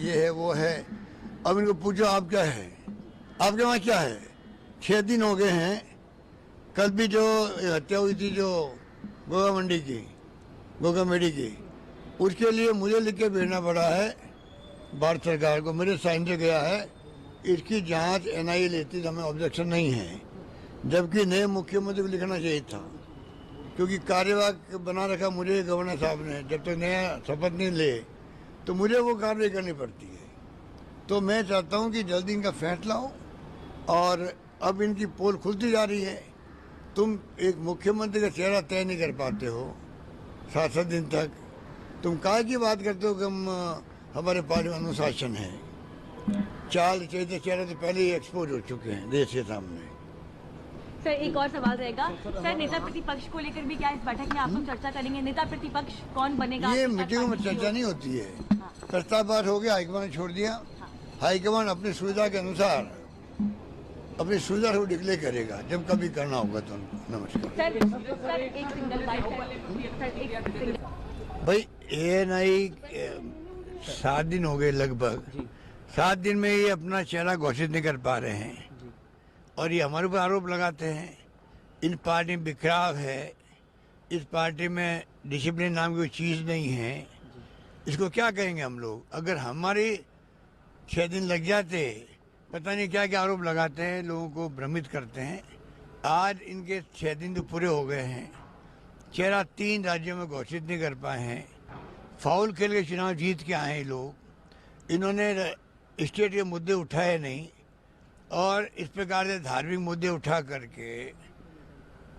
ये है वो है। अब इनको पूछो आप क्या है, आपके वहाँ क्या है। 6 दिन हो गए हैं। कल भी जो हत्या हुई थी जो गोगा मंडी की, गोगा मेडी की, उसके लिए मुझे लिख के भेजना पड़ा है भारत सरकार को, मेरे साइन से गया है। इसकी जांच एनआईए लेती तो हमें ऑब्जेक्शन नहीं है, जबकि नए मुख्यमंत्री को लिखना चाहिए था, क्योंकि कार्यवाहक बना रखा मुझे गवर्नर साहब ने। जब तक नया शपथ नहीं ले तो मुझे वो कार्रवाई करनी पड़ती है। तो मैं चाहता हूँ कि जल्दी इनका फैसला हो। और अब इनकी पोल खुलती जा रही है। तुम एक मुख्यमंत्री का चेहरा तय नहीं कर पाते हो 7-7 दिन तक, तुम काहे की बात करते हो कि हम हमारे पार्टी में अनुशासन है। चाल चैते चेहरे तो पहले ही एक्सपोज हो चुके हैं देश के सामने। सर एक और सवाल रहेगा सर, नेता प्रतिपक्ष को लेकर भी क्या इस बैठक में आप लोग चर्चा करेंगे? नेता प्रतिपक्ष कौन बनेगा? ये मीटिंग में चर्चा नहीं होती है। प्रस्ताव पास हो गया, हाईकमान ने छोड़ दिया। हाईकमान अपनी सुविधा के अनुसार अपनी सुविधा को डिक्लेयर करेगा जब कभी करना होगा तो। नमस्कार सर एक सिंगल बाइट सर, भाई एएनआई 7 दिन हो गए लगभग। 7 दिन में ये अपना चेहरा घोषित नहीं कर पा रहे हैं और ये हमारे ऊपर आरोप लगाते हैं। इन पार्टी में बिखराव है, इस पार्टी में डिसिप्लिन नाम की कोई चीज़ नहीं है। इसको क्या कहेंगे हम लोग? अगर हमारे 6 दिन लग जाते, पता नहीं क्या क्या आरोप लगाते हैं, लोगों को भ्रमित करते हैं। आज इनके 6 दिन तो पूरे हो गए हैं, चेहरा 3 राज्यों में घोषित नहीं कर पाए हैं। फाउल खेल के चुनाव जीत के आए हैं लोग। इन्होंने स्टेट के मुद्दे उठाए नहीं और इस प्रकार से धार्मिक मुद्दे उठा करके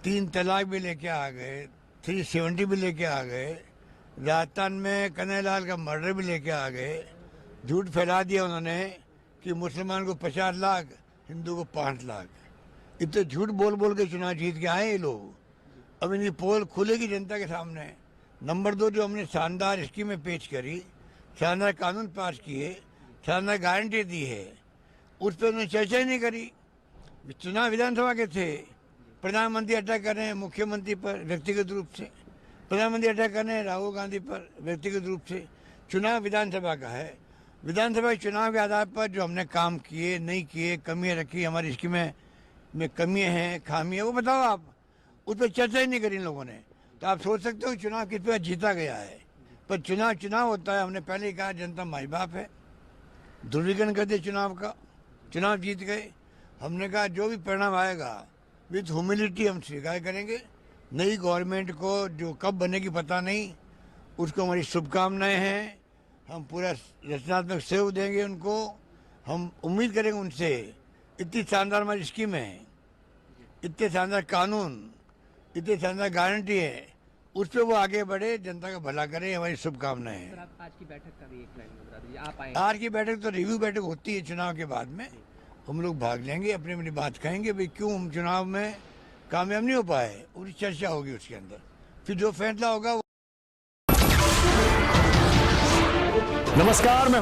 3 तलाक भी लेके आ गए, 370 भी लेके आ गए, राजस्थान में कन्हैयालाल का मर्डर भी लेके आ गए। झूठ फैला दिया उन्होंने कि मुसलमान को 50 लाख, हिंदू को 5 लाख। इतने झूठ बोल बोल के चुनाव जीत के आए ये लोग। अब इनकी पोल खुलेगी जनता के सामने। नंबर 2, जो हमने शानदार स्कीमें पेश करी, शानदार कानून पास किए, शानदार गारंटी दी है, उस पर उन्होंने चर्चा ही नहीं करी। चुनाव विधानसभा के थे, प्रधानमंत्री अटैक कर रहे हैं मुख्यमंत्री पर व्यक्तिगत रूप से, प्रधानमंत्री अटैक कर रहे हैं राहुल गांधी पर व्यक्तिगत रूप से। चुनाव विधानसभा का है। विधानसभा चुनाव के आधार पर जो हमने काम किए, नहीं किए, कमियाँ रखी, हमारी स्कीमें में कमियाँ हैं, खामियाँ, वो बताओ आप। उस पर चर्चा ही नहीं करी इन लोगों ने। तो आप सोच सकते हो चुनाव किस पर जीता गया है। पर चुनाव होता है। हमने पहले ही कहा जनता माई बाप है, ध्रुवीकरण कर दिया चुनाव का, चुनाव जीत गए। हमने कहा जो भी परिणाम आएगा विथ ह्यूमिलिटी हम स्वीकार करेंगे। नई गवर्नमेंट को जो कब बनेगी पता नहीं, उसको हमारी शुभकामनाएं हैं। हम पूरा रचनात्मक सहयोग देंगे उनको। हम उम्मीद करेंगे उनसे। इतनी शानदार हमारी स्कीम है, इतने शानदार कानून, इतनी शानदार गारंटी है, उस पर वो आगे बढ़े, जनता का भला करे, हमारी शुभकामनाएं हैं। आप आज की बैठक का भी एक लाइन में बता दीजिए। आप आए आज की बैठक तो रिव्यू बैठक होती है चुनाव के बाद में। हम लोग भाग लेंगे, अपनी अपनी बात कहेंगे, भाई क्यों हम चुनाव में कामयाब नहीं हो पाए, पूरी चर्चा होगी उसके अंदर। फिर जो फैसला होगा। नमस्कार, मैं